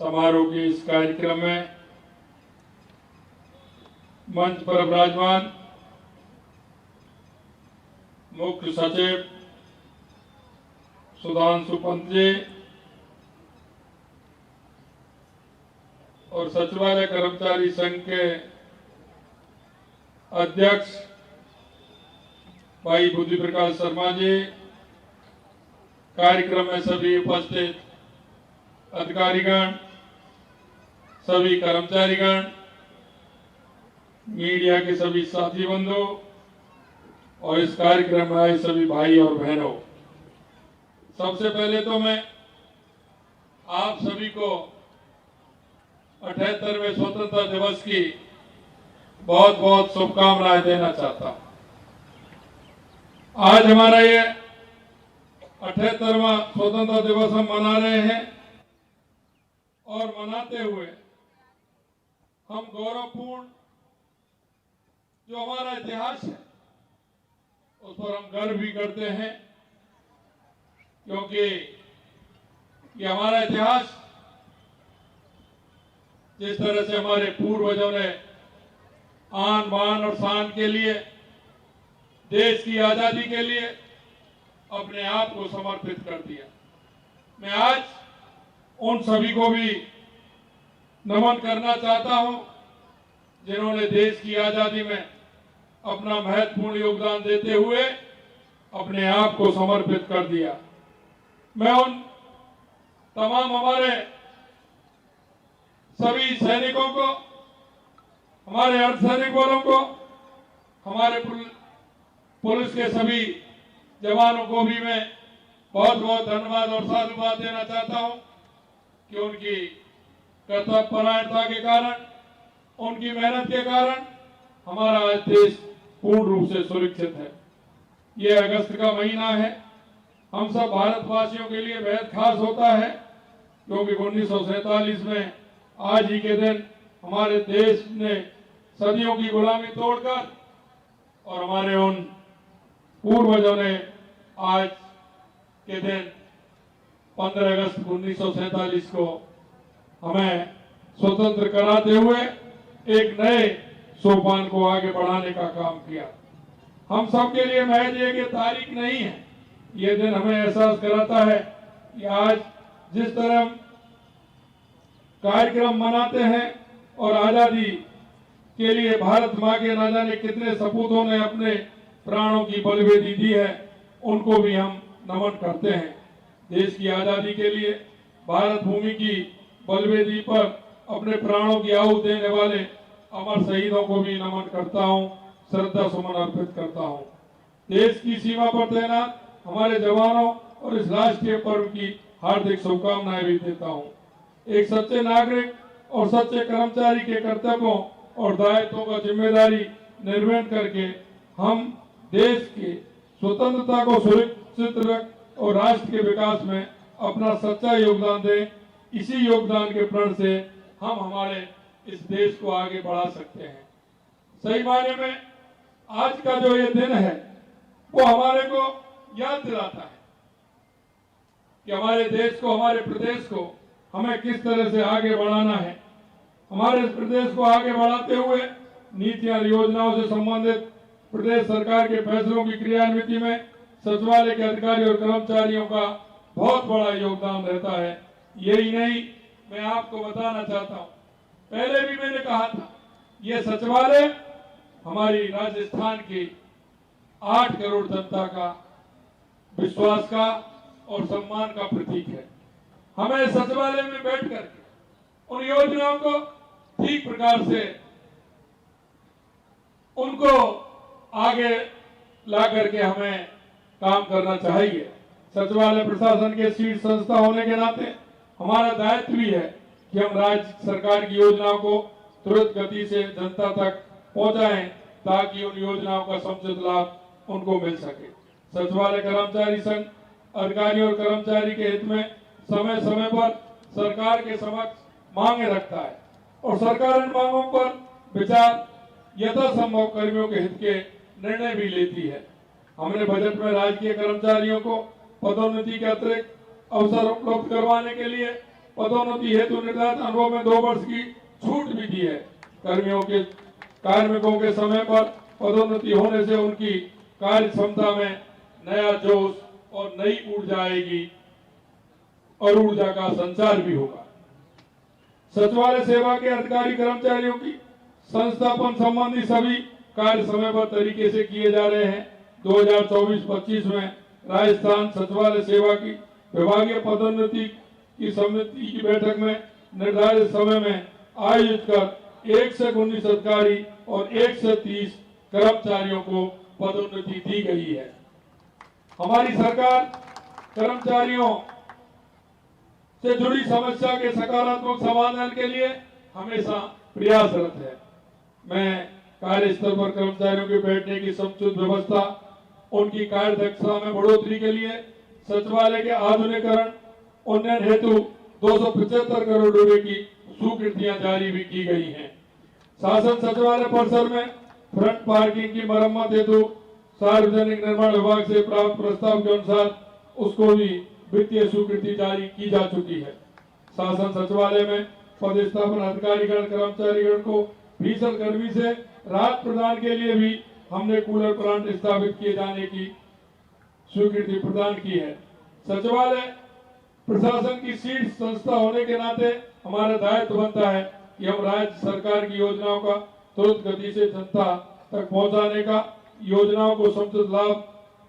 समारोह के इस कार्यक्रम में मंच पर विराजमान मुख्य सचिव सुधांशु पंत जी और सचिवालय कर्मचारी संघ के अध्यक्ष भाई बुद्धि प्रकाश शर्मा जी, कार्यक्रम में सभी उपस्थित अधिकारीगण, सभी कर्मचारीगण, मीडिया के सभी साथी बंधु और इस कार्यक्रम में आए सभी भाई और बहनों, सबसे पहले तो मैं आप सभी को 78वें स्वतंत्रता दिवस की बहुत बहुत शुभकामनाएं देना चाहता हूं। आज हमारा ये 78वां स्वतंत्रता दिवस हम मना रहे हैं और मनाते हुए हम गौरवपूर्ण जो हमारा इतिहास है उस पर हम गर्व भी करते हैं, क्योंकि ये हमारा इतिहास जिस तरह से हमारे पूर्वजों ने आन बान और शान के लिए, देश की आजादी के लिए अपने आप को समर्पित कर दिया। मैं आज उन सभी को भी नमन करना चाहता हूं जिन्होंने देश की आजादी में अपना महत्वपूर्ण योगदान देते हुए अपने आप को समर्पित कर दिया। मैं उन तमाम हमारे सभी सैनिकों को, हमारे अर्धसैनिक बलों को, हमारे पुलिस के सभी जवानों को भी मैं बहुत बहुत धन्यवाद और साधुवाद देना चाहता हूं कि उनकी कर्तव्यपरायणता के कारण, उनकी मेहनत के कारण हमारा आज देश पूर्ण रूप से सुरक्षित है। ये अगस्त का महीना है, हम सब भारतवासियों के लिए बेहद खास होता है, क्योंकि 1947 में आज ही के दिन हमारे देश ने सदियों की गुलामी तोड़कर और हमारे उन पूर्वजों ने आज के दिन 15 अगस्त 1947 को हमें स्वतंत्र कराते हुए एक नए सोपान को आगे बढ़ाने का काम किया। हम सब के लिए महज एक तारीख नहीं है, ये दिन हमें एहसास कराता है कि आज जिस तरह हम कार्यक्रम मनाते हैं और आजादी के लिए भारत मां के न जाने कितने सपूतों ने अपने प्राणों की बलिदानी दी है, उनको भी हम नमन करते हैं। देश की आजादी के लिए भारत भूमि की बलिदानी पर अपने प्राणों की आहुति देने वाले अमर शहीदों को भी नमन करता हूं, श्रद्धा सुमन अर्पित करता हूं। देश की सीमा पर तैनात हमारे जवानों और इस राष्ट्रीय पर्व की हार्दिक शुभकामनाएं भी देता हूं। एक सच्चे नागरिक और सच्चे कर्मचारी के कर्तव्यों और दायित्वों का जिम्मेदारी निर्वहन करके हम देश की स्वतंत्रता को सुरक्षित रख और राष्ट्र के विकास में अपना सच्चा योगदान दें। इसी योगदान के प्रण से हम हमारे इस देश को आगे बढ़ा सकते हैं। सही मायने में आज का जो ये दिन है वो हमारे को याद दिलाता है कि हमारे देश को, हमारे प्रदेश को हमें किस तरह से आगे बढ़ाना है। हमारे इस प्रदेश को आगे बढ़ाते हुए नीतियां, योजनाओं से संबंधित प्रदेश सरकार के फैसलों की क्रियान्विति में सचिवालय के अधिकारी और कर्मचारियों का बहुत बड़ा योगदान रहता है। यही नहीं, मैं आपको बताना चाहता हूं, पहले भी मैंने कहा था, ये सचिवालय हमारी राजस्थान की 8 करोड़ जनता का विश्वास का और सम्मान का प्रतीक है। हमें सचिवालय में बैठ करके उन योजनाओं को ठीक प्रकार से उनको आगे ला करके हमें काम करना चाहिए। सचिवालय प्रशासन के शीर्ष संस्था होने के नाते हमारा दायित्व भी है कि हम राज्य सरकार की योजनाओं को तुरंत गति से जनता तक पहुंचाएं, ताकि उन योजनाओं का समुचित लाभ उनको मिल सके। सचिवालय कर्मचारी संघ अधिकारी और कर्मचारी के हित में समय समय पर सरकार के समक्ष मांगे रखता है और सरकार इन मांगों पर विचार यथासंभव कर्मियों के हित के निर्णय भी लेती है। हमने बजट में राजकीय कर्मचारियों को पदोन्नति के अतिरिक्त अवसर उपलब्ध करवाने के लिए पदोन्नति हेतु निर्धारित अनुभव में 2 वर्ष की छूट भी दी है। कार्मिकों के समय पर पदोन्नति होने से उनकी कार्य क्षमता में नया जोश और नई ऊर्जा आएगी और ऊर्जा का संचार भी होगा। सचिवालय सेवा के अधिकारी कर्मचारियों की संस्थापन संबंधी सभी कार्य समयबद्ध तरीके से किए जा रहे हैं। 2024-25 में राजस्थान सचिवालय सेवा की विभागीय पदोन्नति की समिति की बैठक में निर्धारित समय में आयोजित कर 1 से 19 अधिकारी और 1 से 30 कर्मचारियों को पदोन्नति दी गई है। हमारी सरकार कर्मचारियों से जुड़ी समस्या के सकारात्मक समाधान के लिए हमेशा प्रयासरत है। मैं कार्यस्थल पर कर्मचारियों के बैठने की समुचित व्यवस्था, उनकी कार्यदक्षता में बढ़ोतरी के लिए सचिवालय के आधुनिकीकरण उन्नयन हेतु 275 करोड़ रुपए की स्वीकृतियां जारी भी की गई हैं। शासन सचिवालय परिसर में फ्रंट पार्किंग की मरम्मत हेतु सार्वजनिक निर्माण विभाग से प्राप्त प्रस्ताव के अनुसार उसको भी वित्तीय स्वीकृति जारी की जा चुकी है। शासन सचिवालय में पदस्थापन अधिकारीगण कर्मचारीगण को भीषण गर्मी से राहत प्रदान के लिए भी हमने कूलर प्लांट स्थापित किए जाने की स्वीकृति प्रदान की है। सचिवालय प्रशासन की शीर्ष संस्था होने के नाते हमारा दायित्व बनता है कि हम राज्य सरकार की योजनाओं का तुरंत गति से जनता तक पहुंचाने का, योजनाओं को समुचित लाभ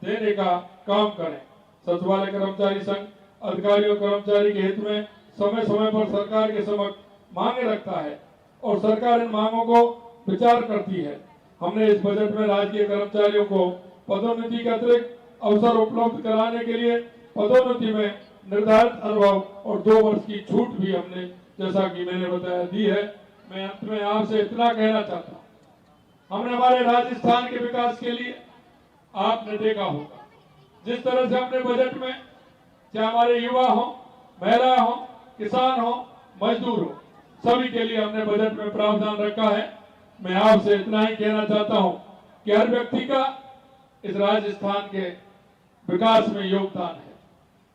देने का काम करें। सचिवालय कर्मचारी संघ अधिकारियों कर्मचारी के हित में समय समय पर सरकार के समक्ष मांगे रखता है और सरकार इन मांगों को विचार करती है। हमने इस बजट में राज्य के कर्मचारियों को पदोन्नति के अतिरिक्त अवसर उपलब्ध कराने के लिए पदोन्नति में निर्धारित अनुभव और 2 वर्ष की छूट भी हमने, जैसा कि मैंने बताया, दी है। मैं अंत में आपसे इतना कहना चाहता हूँ, हमने हमारे राजस्थान के विकास के लिए, आपने देखा होगा जिस तरह से हमने बजट में, चाहे हमारे युवा हो, महिला हो, किसान हो, मजदूर हो, सभी के लिए हमने बजट में प्रावधान रखा है। मैं आपसे इतना ही कहना चाहता हूं कि हर व्यक्ति का इस राजस्थान के विकास में योगदान है।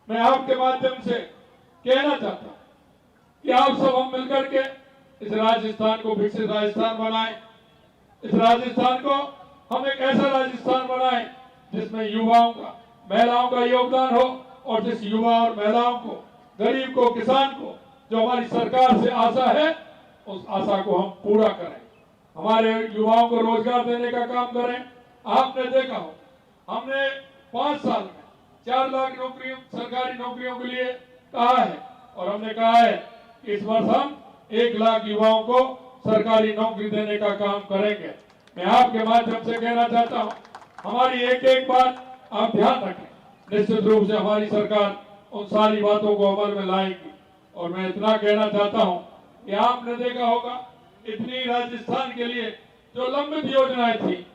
मैं आपके माध्यम से कहना चाहता हूं कि आप सब हम मिलकर के इस राजस्थान को विकसित राजस्थान बनाएं। इस राजस्थान को हम एक ऐसा राजस्थान बनाएं जिसमें युवाओं का, महिलाओं का योगदान हो और जिस युवा और महिलाओं को, गरीब को, किसान को जो हमारी सरकार से आशा है, उस आशा को हम पूरा करें। हमारे युवाओं को रोजगार देने का काम करें। आपने देखा हो, हमने 5 साल में 4 लाख नौकरियों, सरकारी नौकरियों के लिए कहा है और हमने कहा है कि इस वर्ष हम 1 लाख युवाओं को सरकारी नौकरी देने का काम करेंगे। मैं आपके माध्यम से कहना चाहता हूं, हमारी एक एक बात आप ध्यान रखें। निश्चित रूप से हमारी सरकार उन सारी बातों को अमल में लाएगी। और मैं इतना कहना चाहता हूं कि आपने देखा होगा, इतनी राजस्थान के लिए जो लंबित योजनाएं थी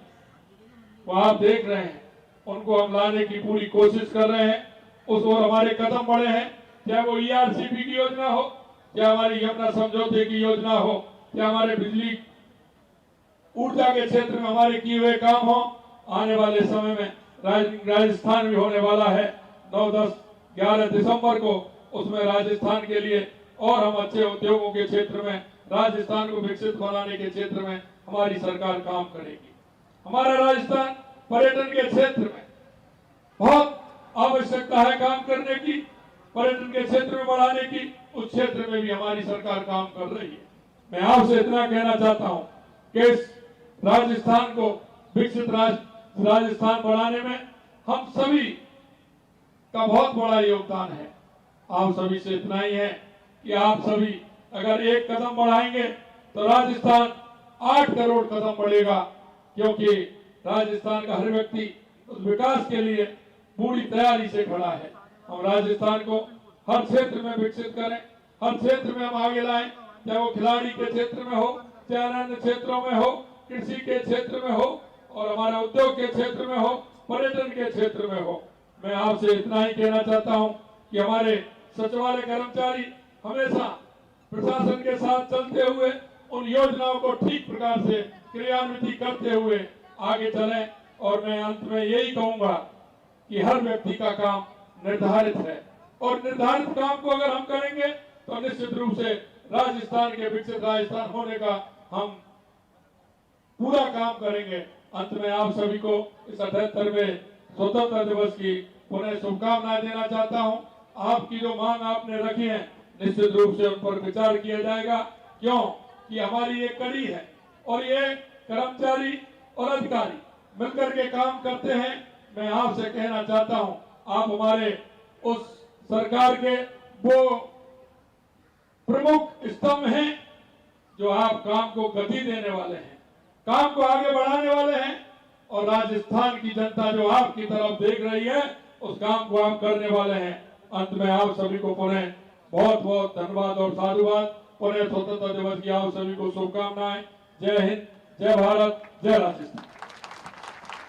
वो आप देख रहे हैं, उनको हम लाने की पूरी कोशिश कर रहे हैं। उस ओर हमारे कदम बढ़े हैं, चाहे वो ERCP की योजना हो, चाहे हमारी यमुना समझौते की योजना हो, चाहे हमारे बिजली ऊर्जा के क्षेत्र में हमारे किए हुए काम हो। आने वाले समय में राजस्थान भी होने वाला है 9, 10, 11 दिसंबर को। उसमें राजस्थान के लिए और हम अच्छे उद्योगों के क्षेत्र में, राजस्थान को विकसित बनाने के क्षेत्र में हमारी सरकार काम करेगी। हमारा राजस्थान पर्यटन के क्षेत्र में बहुत आवश्यकता है काम करने की, पर्यटन के क्षेत्र में बढ़ाने की। उस क्षेत्र में भी हमारी सरकार काम कर रही है। मैं आपसे इतना कहना चाहता हूं कि इस राजस्थान को विकसित राजस्थान बनाने में हम सभी का बहुत बड़ा योगदान है। आप सभी से इतना ही है कि आप सभी अगर एक कदम बढ़ाएंगे तो राजस्थान 8 करोड़ कदम बढ़ेगा, क्योंकि राजस्थान का हर व्यक्ति उस विकास के लिए पूरी तैयारी से खड़ा है। हम राजस्थान को हर क्षेत्र में विकसित करें, हर क्षेत्र में हम आगे लाएं, चाहे वो खिलाड़ी के क्षेत्र में हो, चाहे अन्य क्षेत्रों में हो, कृषि के क्षेत्र में हो और हमारे उद्योग के क्षेत्र में हो, पर्यटन के क्षेत्र में हो। मैं आपसे इतना ही कहना चाहता हूं कि हमारे सचिवालय कर्मचारी हमेशा प्रशासन के साथ चलते हुए उन योजनाओं को ठीक प्रकार से क्रियान्वित करते हुए आगे चलें। और मैं अंत में यही कहूंगा कि हर व्यक्ति का काम निर्धारित है और निर्धारित काम को अगर हम करेंगे तो निश्चित रूप से राजस्थान के विकसित राजस्थान होने का हम पूरा काम करेंगे। अंत में आप सभी को इस 78वें स्वतंत्रता दिवस की पुनः शुभकामनाएं देना चाहता हूं। आपकी जो मांग आपने रखी है निश्चित रूप से उन पर विचार किया जाएगा, क्यों कि हमारी ये कड़ी है और ये कर्मचारी और अधिकारी मिलकर के काम करते हैं। मैं आपसे कहना चाहता हूं, आप हमारे उस सरकार के वो प्रमुख स्तंभ हैं जो आप काम को गति देने वाले हैं, काम को आगे बढ़ाने वाले हैं, और राजस्थान की जनता जो आपकी तरफ देख रही है उस काम को आप करने वाले हैं। अंत में आप सभी को पुनः बहुत बहुत धन्यवाद और साधुवाद। पुनः स्वतंत्रता दिवस की आप सभी को शुभकामनाएं। जय हिंद, जय भारत, जय राजस्थान।